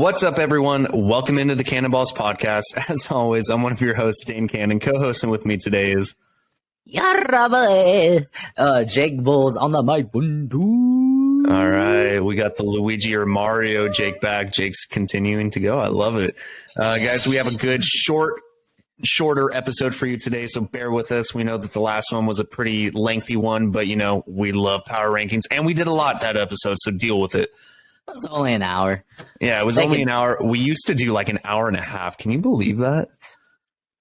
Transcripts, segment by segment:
What's up, everyone? Welcome into the Cannonballs podcast. As always, I'm one of your hosts, Dane Cannon. Co-hosting with me today is Jake Bulls on the mic. all right. We got the Luigi or Mario Jake back. Jake's continuing to go. I love it, guys. We have a good shorter episode for you today, so bear with us. We know that the last one was a pretty lengthy one, but we love power rankings, and we did a lot that episode, so deal with it. It was only an hour. Yeah, it was only an hour. We used to do like an hour and a half. Can you believe that?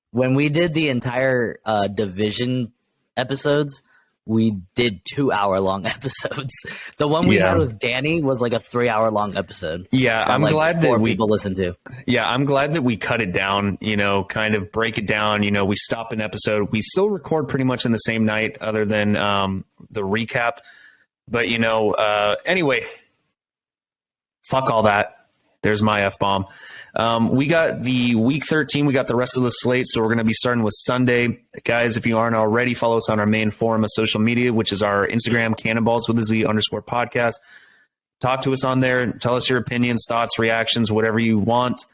When we did the entire division episodes, we did 2-hour-long episodes. The one we had with Danny was like a 3-hour-long episode. Yeah, I'm glad that people listen to. Yeah, I'm glad that we cut it down, kind of break it down. We stop an episode. We still record pretty much in the same night other than the recap. But, anyway, fuck all that. There's my F-bomb. We got the week 13. We got the rest of the slate. So we're going to be starting with Sunday. Guys, if you aren't already, follow us on our main forum of social media, which is our Instagram, Cannonballs with a Z _podcast. Talk to us on there. Tell us your opinions, thoughts, reactions, whatever you want.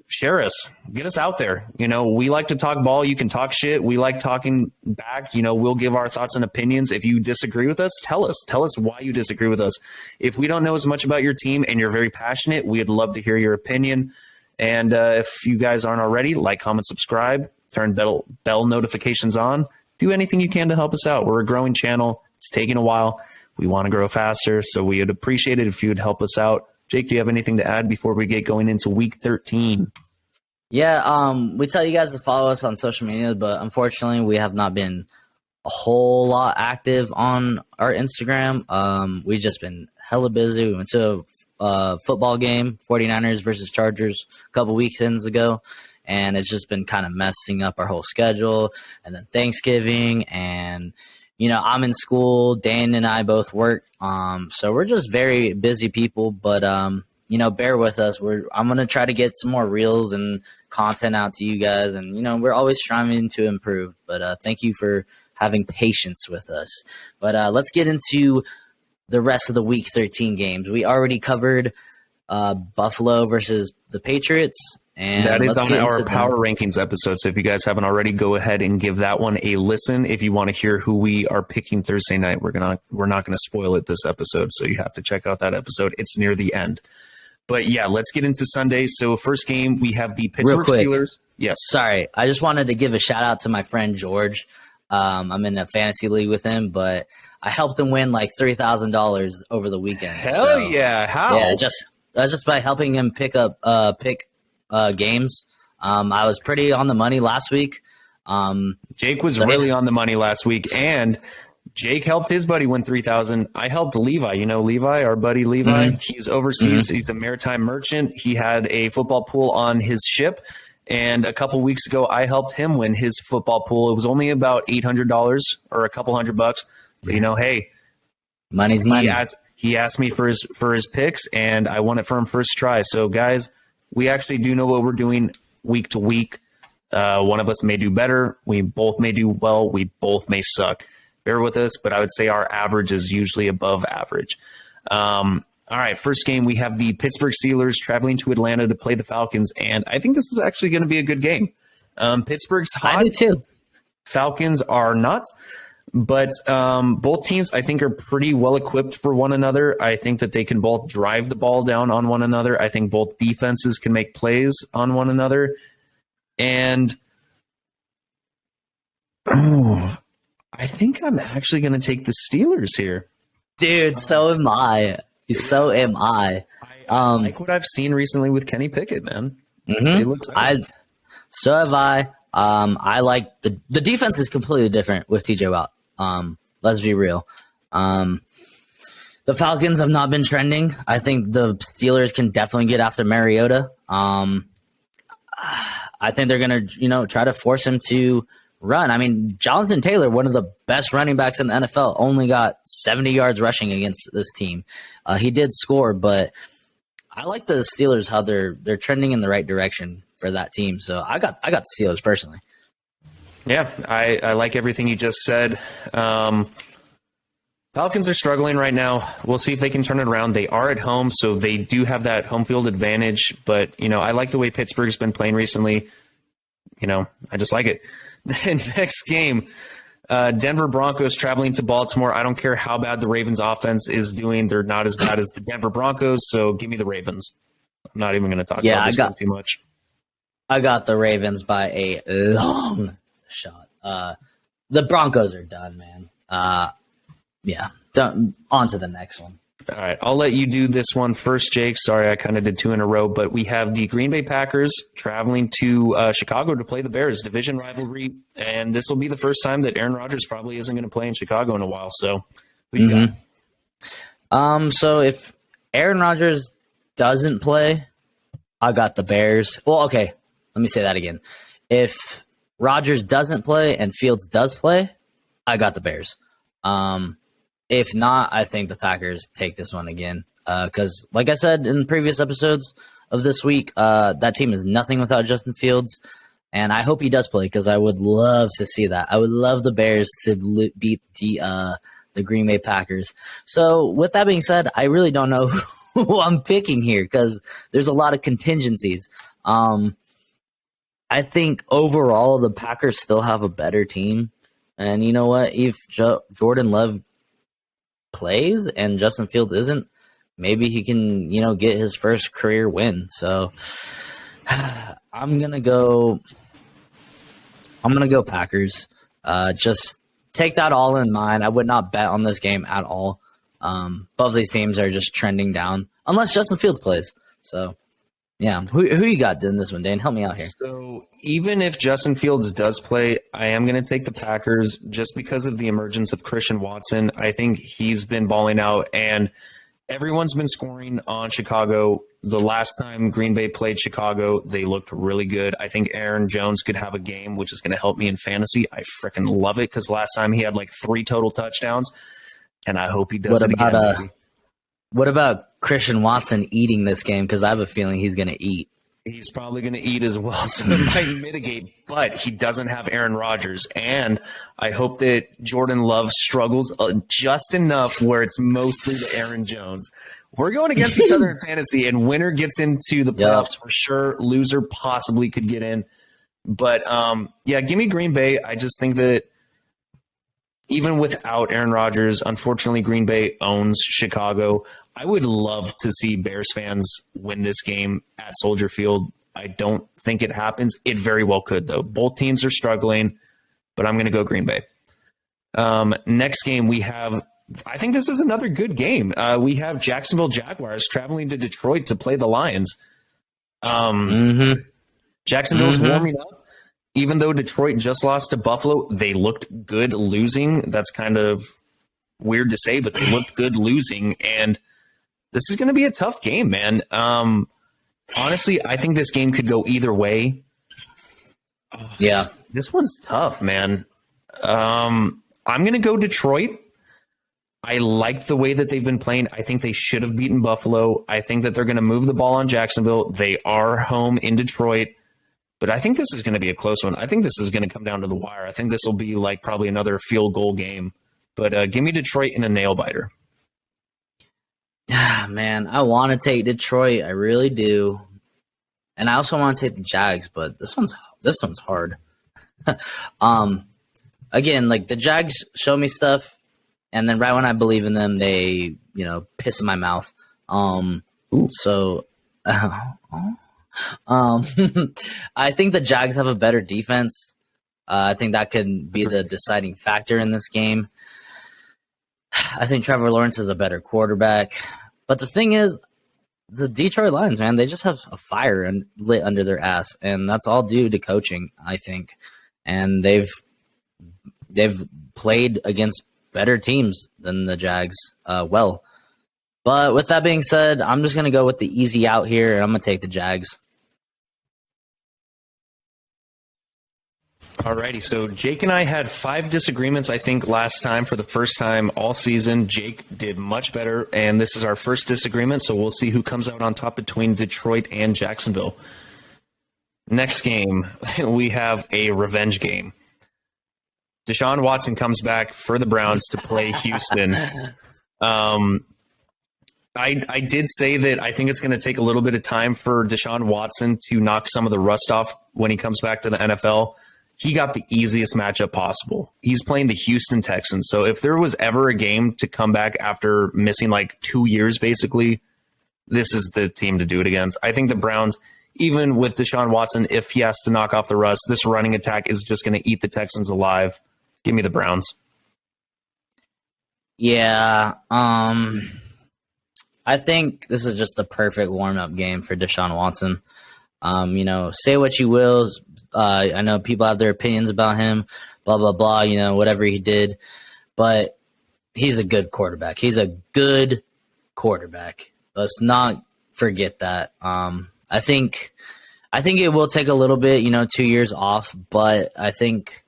Share us. Get us out there. We like to talk ball. You can talk shit. We like talking back. We'll give our thoughts and opinions. If you disagree with us, tell us. Tell us why you disagree with us. If we don't know as much about your team and you're very passionate, we'd love to hear your opinion. And if you guys aren't already, like, comment, subscribe, turn bell notifications on. Do anything you can to help us out. We're a growing channel. It's taking a while. We want to grow faster, so we would appreciate it if you would help us out. Jake, do you have anything to add before we get going into week 13? Yeah, we tell you guys to follow us on social media, but unfortunately we have not been a whole lot active on our Instagram. We've just been hella busy. We went to a football game, 49ers versus Chargers, a couple weekends ago, and it's just been kind of messing up our whole schedule. And then Thanksgiving, and I'm in school. Dan and I both work. So we're just very busy people, but, bear with us. I'm going to try to get some more reels and content out to you guys. And, we're always striving to improve, but, thank you for having patience with us. But, let's get into the rest of the week 13 games. We already covered, Buffalo versus the Patriots. And that is on our power rankings episode. So if you guys haven't already, go ahead and give that one a listen. If you want to hear who we are picking Thursday night, we're not going to spoil it this episode. So you have to check out that episode. It's near the end. But yeah, let's get into Sunday. So first game, we have the Pittsburgh Steelers. Yes. Sorry. I just wanted to give a shout out to my friend George. I'm in a fantasy league with him, but I helped him win like $3,000 over the weekend. Hell yeah. How? Yeah, just by helping him pick games. I was pretty on the money last week. Jake was really on the money last week, and Jake helped his buddy win $3,000. I helped Levi. Levi, our buddy Levi. Mm-hmm. He's overseas. Mm-hmm. He's a maritime merchant. He had a football pool on his ship, and a couple weeks ago, I helped him win his football pool. It was only about $800 or a couple $100. But hey, money's money. He asked me for his picks, and I won it for him first try. So, guys, we actually do know what we're doing week to week. One of us may do better. We both may do well. We both may suck. Bear with us, but I would say our average is usually above average. All right, first game, we have the Pittsburgh Steelers traveling to Atlanta to play the Falcons, and I think this is actually going to be a good game. Pittsburgh's hot. I do too. Falcons are not. But both teams, I think, are pretty well equipped for one another. I think that they can both drive the ball down on one another. I think both defenses can make plays on one another. And I think I'm actually going to take the Steelers here. Dude, so am I. So am I. I like what I've seen recently with Kenny Pickett, man. Mm-hmm. They look so have I. I like the defense is completely different with TJ Watt. Let's be real. The Falcons have not been trending. I think the Steelers can definitely get after Mariota. I think they're going to, try to force him to run. I mean, Jonathan Taylor, one of the best running backs in the NFL, only got 70 yards rushing against this team. He did score, but I like the Steelers, how they're trending in the right direction for that team. So I got the Steelers personally. Yeah, I like everything you just said. Falcons are struggling right now. We'll see if they can turn it around. They are at home, so they do have that home field advantage. But, I like the way Pittsburgh's been playing recently. I just like it. Next game, Denver Broncos traveling to Baltimore. I don't care how bad the Ravens offense is doing. They're not as bad as the Denver Broncos, so give me the Ravens. I'm not even going to talk about this game too much. I got the Ravens by a long shot. The Broncos are done, man. Yeah, on to the next one. All right, I'll let you do this one first, Jake. Sorry, I kind of did two in a row, but we have the Green Bay Packers traveling to Chicago to play the Bears, division rivalry, and this will be the first time that Aaron Rodgers probably isn't going to play in Chicago in a while. So, who you got? So if Aaron Rodgers doesn't play, I got the Bears. Well, okay, let me say that again. If Rodgers doesn't play and Fields does play, I got the Bears. If not, I think the Packers take this one again. Because, like I said in previous episodes of this week, that team is nothing without Justin Fields. And I hope he does play because I would love to see that. I would love the Bears to beat the Green Bay Packers. So, with that being said, I really don't know who I'm picking here because there's a lot of contingencies. I think overall the Packers still have a better team. And you know what? If Jordan Love plays and Justin Fields isn't, maybe he can, get his first career win. So I'm gonna go Packers. Just take that all in mind. I would not bet on this game at all. Both these teams are just trending down unless Justin Fields plays. So yeah, who you got in this one, Dane? Help me out here. So even if Justin Fields does play, I am going to take the Packers just because of the emergence of Christian Watson. I think he's been balling out, and everyone's been scoring on Chicago. The last time Green Bay played Chicago, they looked really good. I think Aaron Jones could have a game, which is going to help me in fantasy. I freaking love it because last time he had like 3 total touchdowns, and I hope he does it again. What about Christian Watson eating this game? Because I have a feeling he's going to eat. He's probably going to eat as well, so it might mitigate. But he doesn't have Aaron Rodgers. And I hope that Jordan Love struggles just enough where it's mostly to Aaron Jones. We're going against each other in fantasy, and winner gets into the playoffs for sure. Loser possibly could get in. But, give me Green Bay. I just think that even without Aaron Rodgers, unfortunately, Green Bay owns Chicago. I would love to see Bears fans win this game at Soldier Field. I don't think it happens. It very well could, though. Both teams are struggling, but I'm going to go Green Bay. Next game, we have, I think this is another good game. We have Jacksonville Jaguars traveling to Detroit to play the Lions. Jacksonville's warming up. Even though Detroit just lost to Buffalo, they looked good losing. That's kind of weird to say, but they looked good losing. And this is going to be a tough game, man. Honestly, I think this game could go either way. This one's tough, man. I'm going to go Detroit. I like the way that they've been playing. I think they should have beaten Buffalo. I think that they're going to move the ball on Jacksonville. They are home in Detroit. But I think this is going to be a close one. I think this is going to come down to the wire. I think this will be like probably another field goal game. But give me Detroit in a nail biter. Man, I want to take Detroit. I really do. And I also want to take the Jags, but this one's hard. Again, like the Jags show me stuff, and then right when I believe in them, they, piss in my mouth. I think the Jags have a better defense. I think that could be the deciding factor in this game. I think Trevor Lawrence is a better quarterback. But the thing is, the Detroit Lions, man, they just have a fire lit under their ass, and that's all due to coaching, I think. And they've played against better teams than the Jags well. But with that being said, I'm just going to go with the easy out here, and I'm going to take the Jags. Alrighty, so Jake and I had 5 disagreements, I think, last time for the first time all season. Jake did much better, and this is our first disagreement, so we'll see who comes out on top between Detroit and Jacksonville. Next game, we have a revenge game. Deshaun Watson comes back for the Browns to play Houston. I did say that I think it's going to take a little bit of time for Deshaun Watson to knock some of the rust off when he comes back to the NFL. He got the easiest matchup possible. He's playing the Houston Texans. So if there was ever a game to come back after missing like 2 years, basically, this is the team to do it against. I think the Browns, even with Deshaun Watson, if he has to knock off the rust, this running attack is just going to eat the Texans alive. Give me the Browns. Yeah. I think this is just the perfect warm-up game for Deshaun Watson. Say what you will. I know people have their opinions about him, blah, blah, blah, whatever he did. But he's a good quarterback. He's a good quarterback. Let's not forget that. I think it will take a little bit, 2 years off. But I think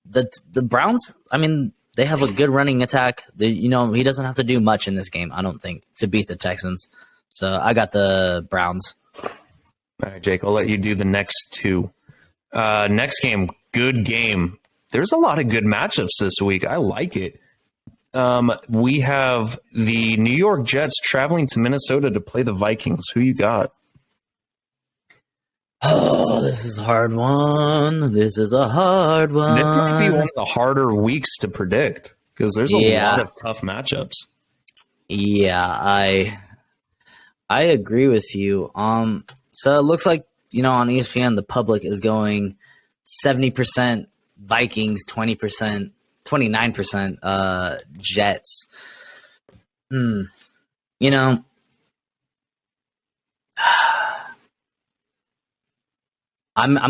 the Browns, they have a good running attack. He doesn't have to do much in this game, I don't think, to beat the Texans. So I got the Browns. All right, Jake, I'll let you do the next two. Next game, good game. There's a lot of good matchups this week. I like it. We have the New York Jets traveling to Minnesota to play the Vikings. Who you got? Oh, this is a hard one. This is a hard one. This might be one of the harder weeks to predict because there's a lot of tough matchups. Yeah, I agree with you. So it looks like, on ESPN, the public is going 70% Vikings, 29% Jets. I'm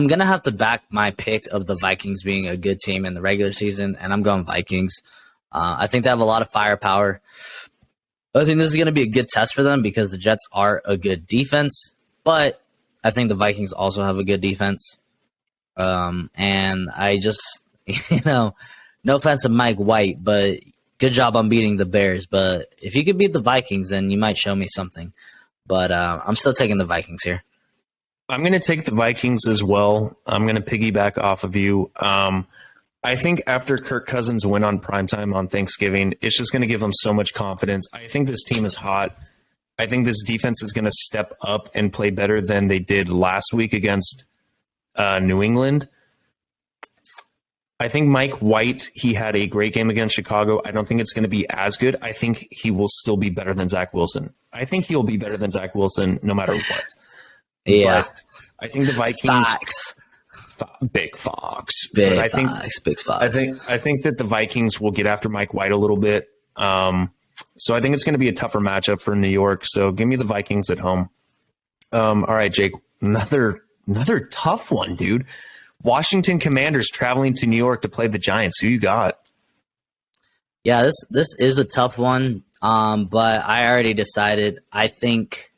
gonna have to back my pick of the Vikings being a good team in the regular season, and I'm going Vikings. I think they have a lot of firepower. I think this is gonna be a good test for them because the Jets are a good defense, but I think the Vikings also have a good defense. And I just, no offense to Mike White, but good job on beating the Bears. But if you could beat the Vikings, then you might show me something. But I'm still taking the Vikings here. I'm going to take the Vikings as well. I'm going to piggyback off of you. I think after Kirk Cousins win on primetime on Thanksgiving, it's just going to give them so much confidence. I think this team is hot. I think this defense is going to step up and play better than they did last week against New England. I think Mike White, he had a great game against Chicago. I don't think it's going to be as good. I think he will still be better than Zach Wilson. I think he'll be better than Zach Wilson no matter what. Yeah. But I think the Vikings... Fox. Big Fox. Big I think, Fox. Big Fox. I think that the Vikings will get after Mike White a little bit. So I think it's going to be a tougher matchup for New York. So give me the Vikings at home. All right, Jake, another tough one, dude. Washington Commanders traveling to New York to play the Giants. Who you got? Yeah, this is a tough one. But I already decided. I think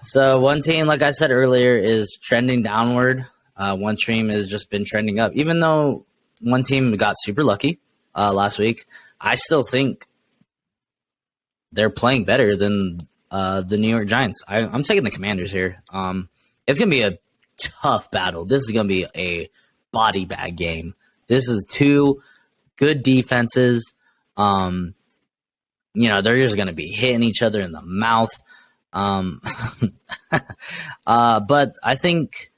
so. One team, like I said earlier, is trending downward. One team has just been trending up. Even though one team got super lucky last week, I still think they're playing better than the New York Giants. I'm taking the Commanders here. It's going to be a tough battle. This is going to be a body bag game. This is two good defenses. They're just going to be hitting each other in the mouth. But I think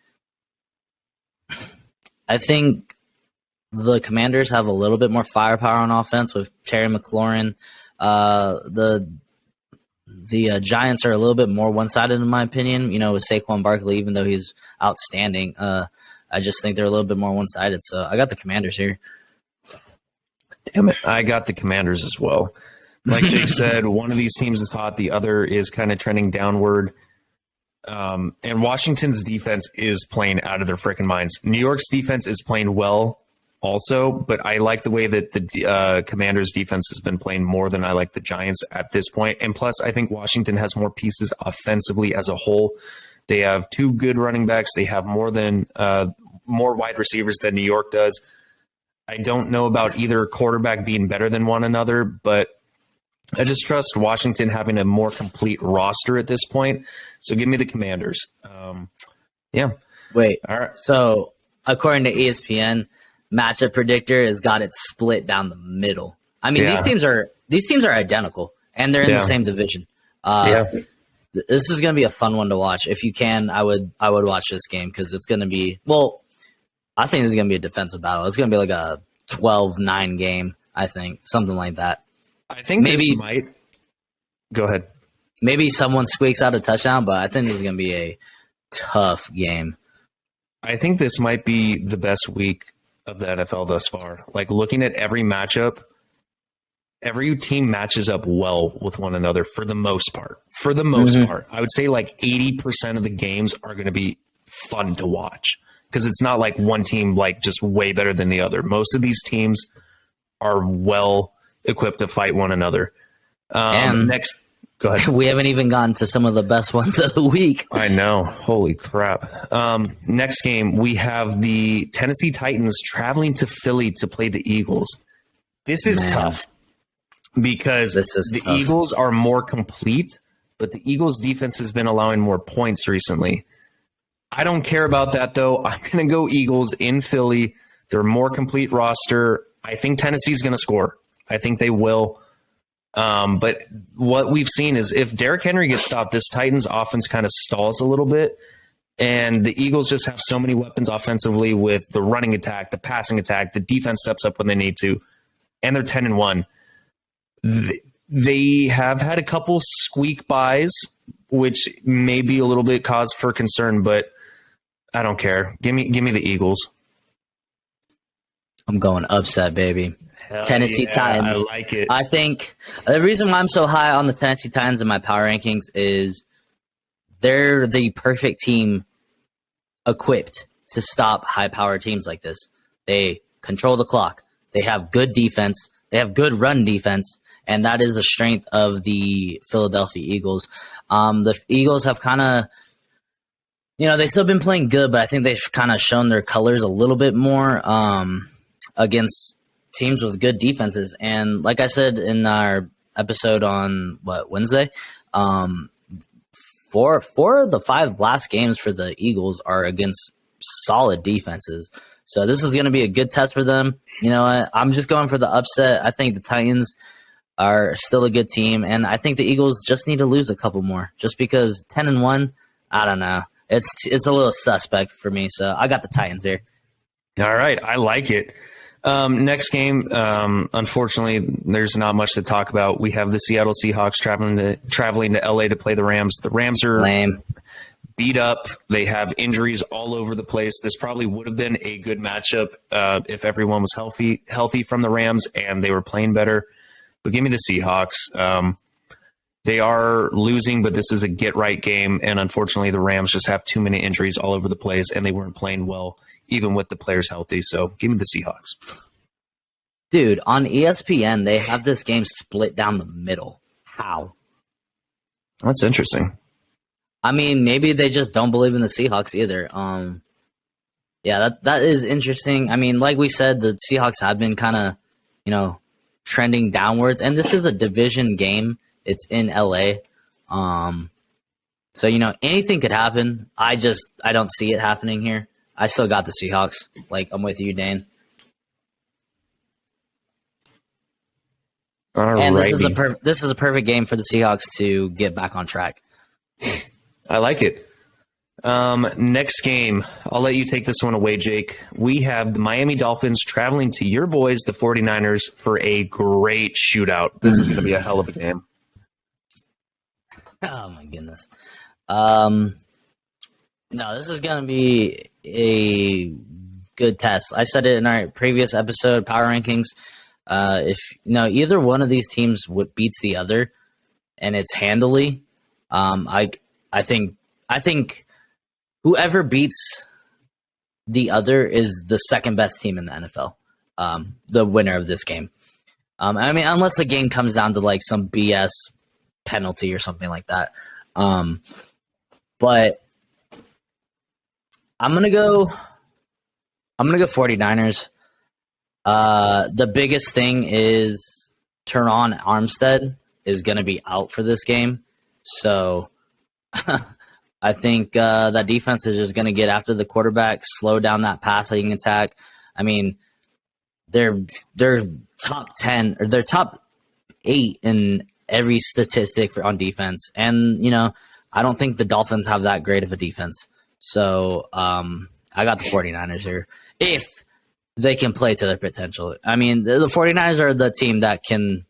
the Commanders have a little bit more firepower on offense with Terry McLaurin. The Giants are a little bit more one-sided in my opinion, with Saquon Barkley, even though he's outstanding. I just think they're a little bit more one-sided. So I got the Commanders here. Damn it. I got the Commanders as well. Like Jake said, one of these teams is hot. The other is kind of trending downward. And Washington's defense is playing out of their freaking minds. New York's defense is playing well also, but I like the way that the Commanders defense has been playing more than I like the Giants at this point. And plus, I think Washington has more pieces offensively as a whole. They have two good running backs. They have more wide receivers than New York does. I don't know about either quarterback being better than one another, but I just trust Washington having a more complete roster at this point. So give me the Commanders. Yeah. Wait. All right. So according to ESPN, matchup predictor has got it split down the middle. I mean, Yeah. these teams are identical, and they're in Yeah. the same division. Yeah. This is going to be a fun one to watch. If you can, I would watch this game because it's going to be, well, I think it's going to be a defensive battle. It's going to be like a 12-9 game, I think, something like that. I think Maybe- this might. Go ahead. Maybe someone squeaks out a touchdown, but I think this is going to be a tough game. I think this might be the best week of the NFL thus far. Like looking at every matchup, every team matches up well with one another for the most part. For the most part, I would say like 80% of the games are going to be fun to watch because it's not like one team like just way better than the other. Most of these teams are well equipped to fight one another. And- Next, go ahead. We haven't even gotten to some of the best ones of the week. I know. Holy crap. Next game, we have the Tennessee Titans traveling to Philly to play the Eagles. This is Man. tough because This is the tough. Eagles are more complete, but the Eagles defense has been allowing more points recently. I don't care about that, though. I'm going to go Eagles in Philly. They're a more complete roster. I think Tennessee's going to score. I think they will. But what we've seen is if Derrick Henry gets stopped, this Titans offense kind of stalls a little bit. And the Eagles just have so many weapons offensively with the running attack, the passing attack, the defense steps up when they need to. And they're 10-1. They have had a couple squeak buys, which may be a little bit cause for concern, but I don't care. Give me the Eagles. I'm going upset, baby. Tennessee Titans. I like it. I think the reason why I'm so high on the Tennessee Titans in my power rankings is they're the perfect team equipped to stop high-powered teams like this. They control the clock. They have good defense. They have good run defense, and that is the strength of the Philadelphia Eagles. The Eagles have kind of, they've still been playing good, but I think they've kind of shown their colors a little bit more against teams with good defenses. And like I said in our episode on Wednesday, 4 of the 5 last games for the Eagles are against solid defenses. So this is going to be a good test for them. You know what? I'm just going for the upset. I think the Titans are still a good team, and I think the Eagles just need to lose a couple more. Just because 10-1, I don't know. It's a little suspect for me. So I got the Titans here. All right. I like it. Next game, unfortunately, there's not much to talk about. We have the Seattle Seahawks traveling to LA to play the Rams. The Rams are Lame. beat up. They have injuries all over the place. This probably would have been a good matchup if everyone was healthy from the Rams and they were playing better. But give me the Seahawks. They are losing, but this is a get-right game, and unfortunately the Rams just have too many injuries all over the place, and they weren't playing well, even with the players healthy. So give me the Seahawks. Dude, on ESPN, they have this game split down the middle. How? That's interesting. I mean, maybe they just don't believe in the Seahawks either. Yeah, that is interesting. I mean, like we said, the Seahawks have been kind of, trending downwards, and this is a division game. It's in LA. So, anything could happen. I don't see it happening here. I still got the Seahawks. Like, I'm with you, Dane. And this is a perfect game for the Seahawks to get back on track. I like it. Next game, I'll let you take this one away, Jake. We have the Miami Dolphins traveling to your boys, the 49ers, for a great shootout. This is going to be a hell of a game. Oh, my goodness. No, this is going to be a good test. I said it in our previous episode, Power Rankings. If either one of these teams beats the other, and it's handily, I think whoever beats the other is the second best team in the NFL. The winner of this game. I mean, unless the game comes down to like some BS penalty or something like that. But I'm gonna go 49ers. The biggest thing is Teron Armstead is going to be out for this game. So I think that defense is just going to get after the quarterback, slow down that passing attack. I mean, they're top 10 or they're top 8 in every statistic on defense. And, I don't think the Dolphins have that great of a defense. So I got the 49ers here. If they can play to their potential. I mean, the 49ers are the team that can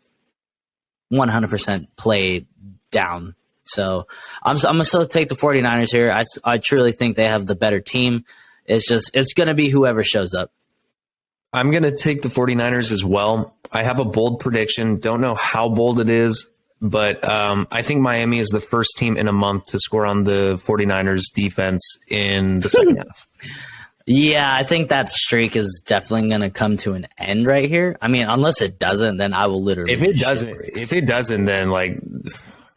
100% play down. So I'm going to still take the 49ers here. I truly think they have the better team. It's going to be whoever shows up. I'm going to take the 49ers as well. I have a bold prediction. Don't know how bold it is, but I think Miami is the first team in a month to score on the 49ers defense in the second half. Yeah, I think that streak is definitely going to come to an end right here. I mean, unless it doesn't, then I will literally. If it doesn't, then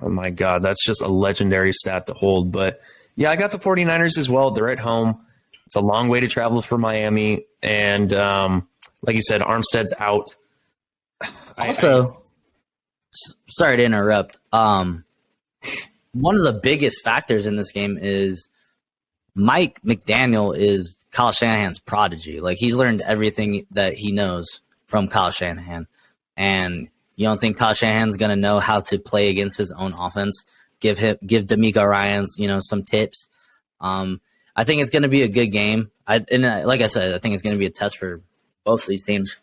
oh my God, that's just a legendary stat to hold. But yeah, I got the 49ers as well. They're at home. It's a long way to travel for Miami. And like you said, Armstead's out. Also, sorry to interrupt. One of the biggest factors in this game is Mike McDaniel is Kyle Shanahan's prodigy. Like, he's learned everything that he knows from Kyle Shanahan. And you don't think Kyle Shanahan's going to know how to play against his own offense? Give D'Amico Ryans, some tips. I think it's going to be a good game. Like I said, I think it's going to be a test for both of these teams.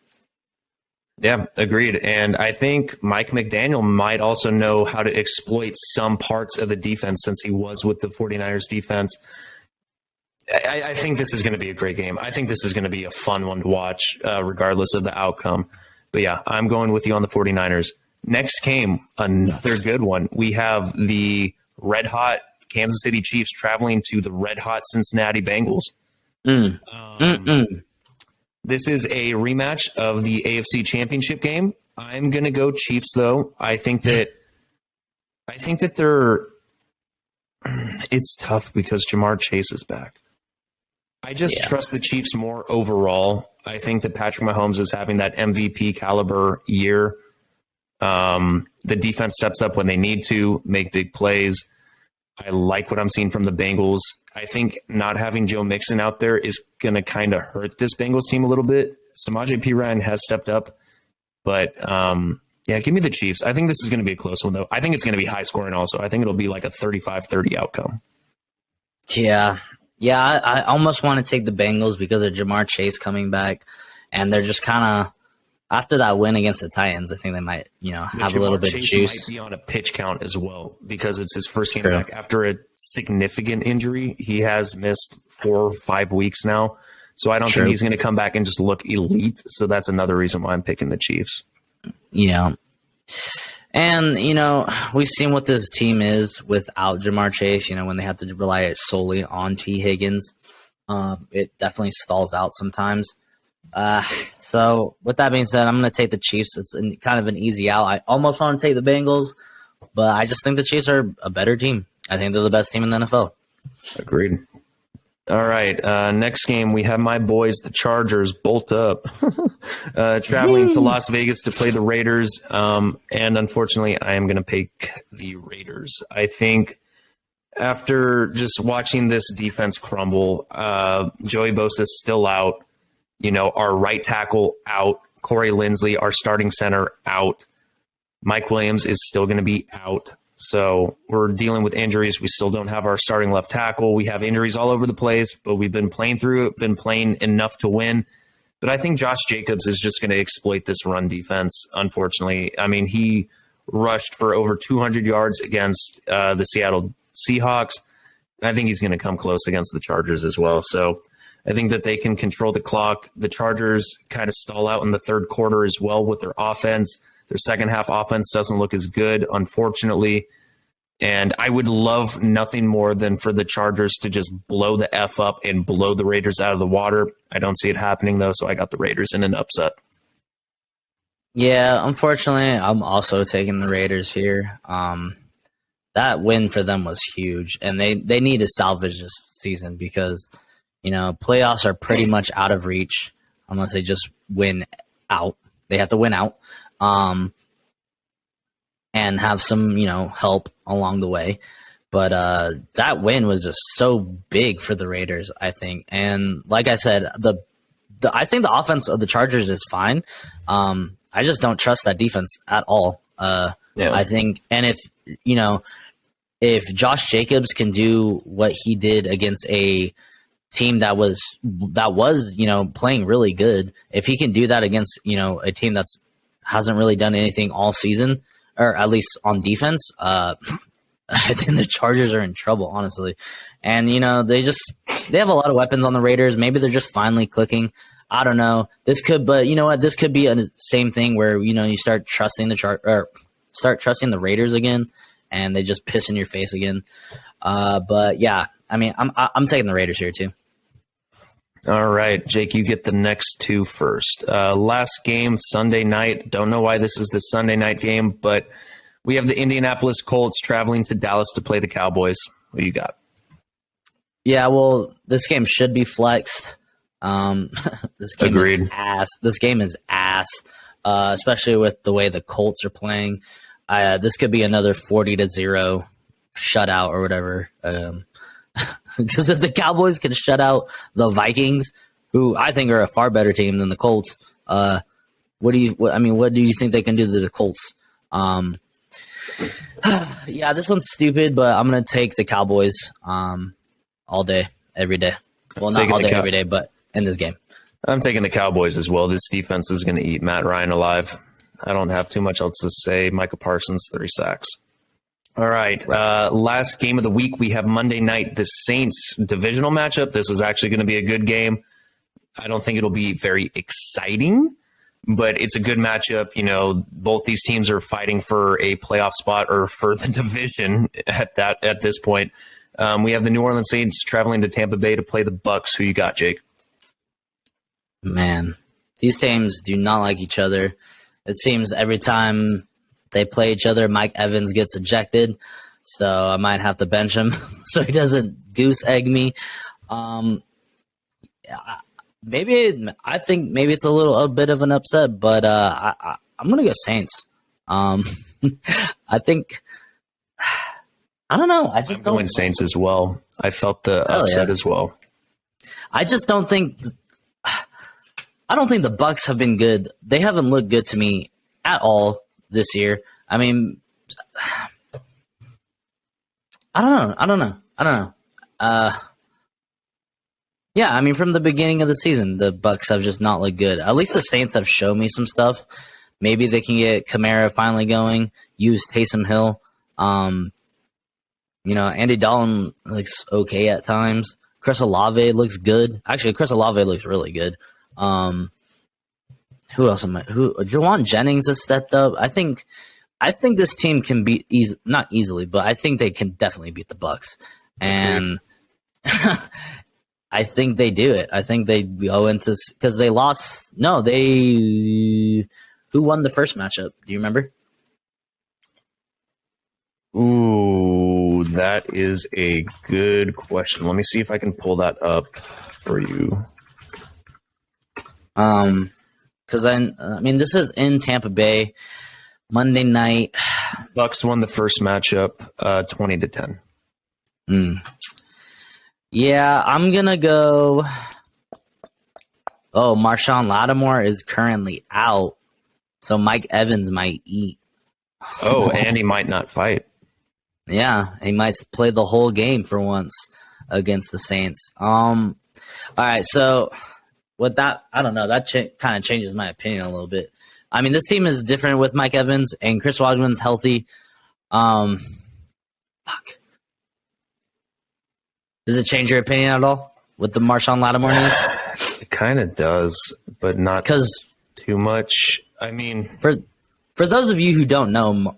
Yeah, agreed. And I think Mike McDaniel might also know how to exploit some parts of the defense since he was with the 49ers defense. I think this is going to be a great game. I think this is going to be a fun one to watch, regardless of the outcome. But yeah, I'm going with you on the 49ers. Next game, another good one. We have the red hot Kansas City Chiefs traveling to the red hot Cincinnati Bengals. This is a rematch of the AFC Championship game. I'm going to go Chiefs, though. I think that they're. It's tough because Jamar Chase is back. I just trust the Chiefs more overall. I think that Patrick Mahomes is having that MVP caliber year. The defense steps up when they need to make big plays. I like what I'm seeing from the Bengals. I think not having Joe Mixon out there is going to kind of hurt this Bengals team a little bit. Samaje Perine has stepped up, but give me the Chiefs. I think this is going to be a close one, though. I think it's going to be high scoring also. I think it'll be like a 35-30 outcome. Yeah, I almost want to take the Bengals because of Jamar Chase coming back, and they're just kind of after that win against the Titans. I think they might, have a little bit of juice. Might be on a pitch count as well because it's his first game back after a significant injury. He has missed 4 or 5 weeks now, so I don't think he's going to come back and just look elite. So that's another reason why I'm picking the Chiefs. Yeah. And, we've seen what this team is without Jamar Chase, when they have to rely solely on T. Higgins. It definitely stalls out sometimes. So with that being said, I'm going to take the Chiefs. It's kind of an easy out. I almost want to take the Bengals, but I just think the Chiefs are a better team. I think they're the best team in the NFL. Agreed. All right. Next game, we have my boys, the Chargers, bolt up, traveling to Las Vegas to play the Raiders. And unfortunately, I am going to pick the Raiders. I think after just watching this defense crumble, Joey Bosa is still out. Our right tackle out. Corey Linsley, our starting center, out. Mike Williams is still going to be out. So we're dealing with injuries. We still don't have our starting left tackle. We have injuries all over the place, but we've been playing through it, been playing enough to win. But I think Josh Jacobs is just going to exploit this run defense, unfortunately. I mean, he rushed for over 200 yards against the Seattle Seahawks. I think he's going to come close against the Chargers as well. So I think that they can control the clock. The Chargers kind of stall out in the third quarter as well with their offense. Their second half offense doesn't look as good, unfortunately. And I would love nothing more than for the Chargers to just blow the F up and blow the Raiders out of the water. I don't see it happening, though, so I got the Raiders in an upset. Yeah, unfortunately, I'm also taking the Raiders here. That win for them was huge, and they need to salvage this season because, playoffs are pretty much out of reach unless they just win out. They have to win out. And have some, help along the way. But that win was just so big for the Raiders, I think. And like I said, the I think the offense of the Chargers is fine. I just don't trust that defense at all. I think, and if Josh Jacobs can do what he did against a team that was playing really good, if he can do that against a team that's hasn't really done anything all season, or at least on defense, I think the Chargers are in trouble, honestly. And they have a lot of weapons on the Raiders. Maybe they're just finally clicking. I don't know. But you know what? This could be a same thing where you start trusting the Raiders again, and they just piss in your face again. But yeah, I mean, I'm taking the Raiders here too. All right, Jake, you get the next two first. Last game, Sunday night. Don't know why this is the Sunday night game, but we have the Indianapolis Colts traveling to Dallas to play the Cowboys. What do you got? Yeah, well, this game should be flexed. This game Agreed. is ass. This game is ass, especially with the way the Colts are playing. This could be another 40-0 shutout or whatever. Because if the Cowboys can shut out the Vikings, who I think are a far better team than the Colts, what do you think they can do to the Colts? Yeah, this one's stupid, but I'm gonna take the Cowboys all day, every day. Well, not all day, every day, but in this game. I'm taking the Cowboys as well. This defense is going to eat Matt Ryan alive. I don't have too much else to say. Micah Parsons, 3 sacks. All right. Last game of the week, we have Monday night, the Saints divisional matchup. This is actually going to be a good game. I don't think it'll be very exciting, but it's a good matchup. Both these teams are fighting for a playoff spot or for the division at this point. We have the New Orleans Saints traveling to Tampa Bay to play the Bucs. Who you got, Jake? Man, these teams do not like each other. It seems every time they play each other, Mike Evans gets ejected, so I might have to bench him so he doesn't goose egg me. I think maybe it's a bit of an upset, but I'm gonna go Saints. I think I don't know. I'm going Saints as well. I felt the upset as well. I just don't think. I don't think the Bucs have been good. They haven't looked good to me at all this year. I mean, I don't know. Yeah, I mean, from the beginning of the season, the Bucs have just not looked good. At least the Saints have shown me some stuff. Maybe they can get Kamara finally going. Use Taysom Hill. Andy Dalton looks okay at times. Chris Olave looks good. Actually, Chris Olave looks really good. Who else Jawan Jennings has stepped up. I think this team can beat not easily, but I think they can definitely beat the Bucs. And I think they do it. I think they go into because they lost. No, who won the first matchup? Do you remember? Ooh, that is a good question. Let me see if I can pull that up for you. Because this is in Tampa Bay, Monday night. Bucs won the first matchup, 20-10. Yeah, I'm gonna go. Oh, Marshawn Lattimore is currently out, so Mike Evans might eat. Oh, and he might not fight. Yeah, he might play the whole game for once against the Saints. All right, so with that, I don't know. That kind of changes my opinion a little bit. I mean, this team is different with Mike Evans and Chris Godwin's healthy. Fuck. Does it change your opinion at all with the Marshawn Lattimore news? It kind of does, but not too much. I mean, for those of you who don't know,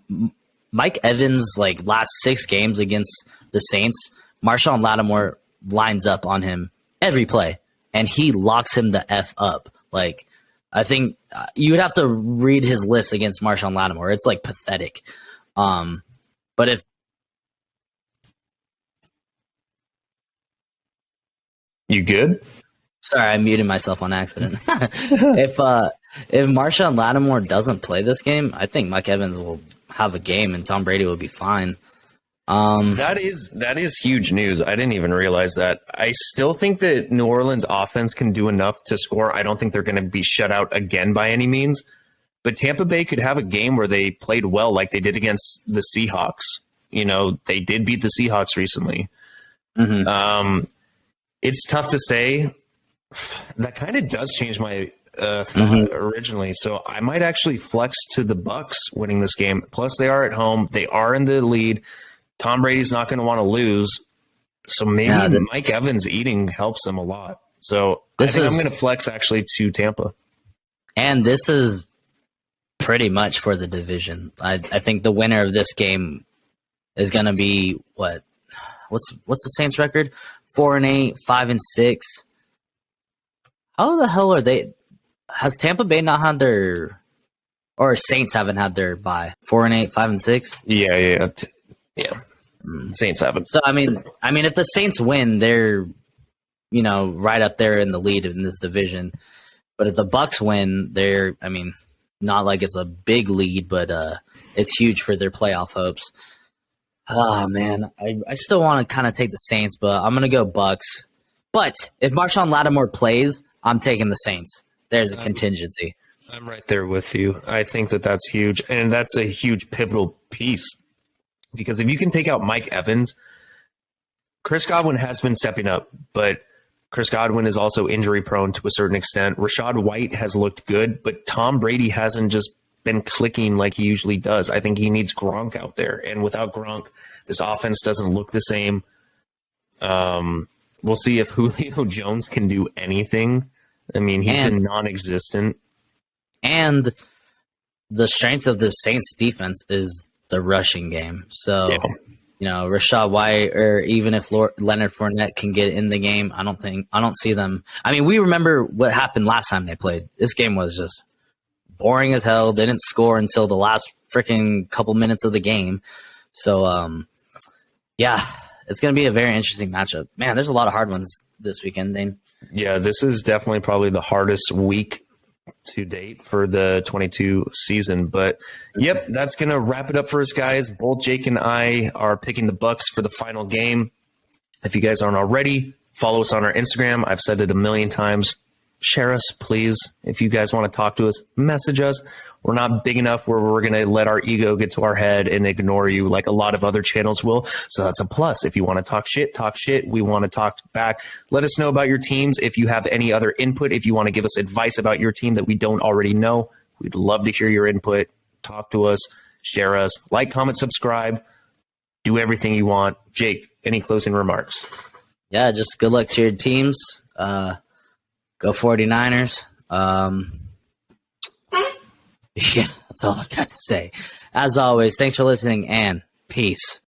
Mike Evans' last 6 games against the Saints, Marshawn Lattimore lines up on him every play, and he locks him the F up. I think you would have to read his list against Marshawn Lattimore. It's pathetic. But if you good? Sorry, I muted myself on accident. If Marshawn Lattimore doesn't play this game, I think Mike Evans will have a game and Tom Brady will be fine. That is huge news. I didn't even realize that. I still think that New Orleans offense can do enough to score. I don't think they're going to be shut out again by any means. But Tampa Bay could have a game where they played well like they did against the Seahawks. You know, they did beat the Seahawks recently. Mm-hmm. It's tough to say. That kind of does change my thought originally. So I might actually flex to the Bucks winning this game. Plus, they are at home. They are in the lead. Tom Brady's not going to want to lose. So maybe Mike Evans eating helps them a lot. So I'm going to flex actually to Tampa. And this is pretty much for the division. I think the winner of this game is going to be what's the Saints record? 4-8, 5-6. How the hell are they? Has Tampa Bay not had their, or Saints haven't had their bye? 4-8, 5-6. Yeah. Saints haven't. So I mean, if the Saints win, they're right up there in the lead in this division. But if the Bucks win, they're not like it's a big lead, but it's huge for their playoff hopes. Oh man, I still want to kind of take the Saints, but I'm gonna go Bucks. But if Marshawn Lattimore plays, I'm taking the Saints. There's a contingency. I'm right there with you. I think that that's huge, and that's a huge pivotal piece because if you can take out Mike Evans, Chris Godwin has been stepping up, but Chris Godwin is also injury prone to a certain extent. Rachaad White has looked good, but Tom Brady hasn't just been clicking like he usually does. I think he needs Gronk out there, and without Gronk, this offense doesn't look the same. We'll see if Julio Jones can do anything. I mean, he's been non-existent. And the strength of the Saints defense is the rushing game. So, Rachaad White, or even if Leonard Fournette can get in the game, I don't see them. I mean, we remember what happened last time they played. This game was just boring as hell. They didn't score until the last freaking couple minutes of the game. So, it's going to be a very interesting matchup. Man, there's a lot of hard ones this weekend, Dane. Yeah, this is definitely probably the hardest week to date for the 22 season. But, yep, that's going to wrap it up for us, guys. Both Jake and I are picking the Bucks for the final game. If you guys aren't already, follow us on our Instagram. I've said it a million times. Share us, please. If you guys want to talk to us, message us. We're not big enough where we're going to let our ego get to our head and ignore you like a lot of other channels will. So that's a plus. If you want to talk shit. We want to talk back. Let us know about your teams. If you have any other input, if you want to give us advice about your team that we don't already know, we'd love to hear your input. Talk to us, share us, like, comment, subscribe, do everything you want. Jake, any closing remarks? Yeah, just good luck to your teams. Go 49ers. Yeah, that's all I got to say. As always, thanks for listening and peace.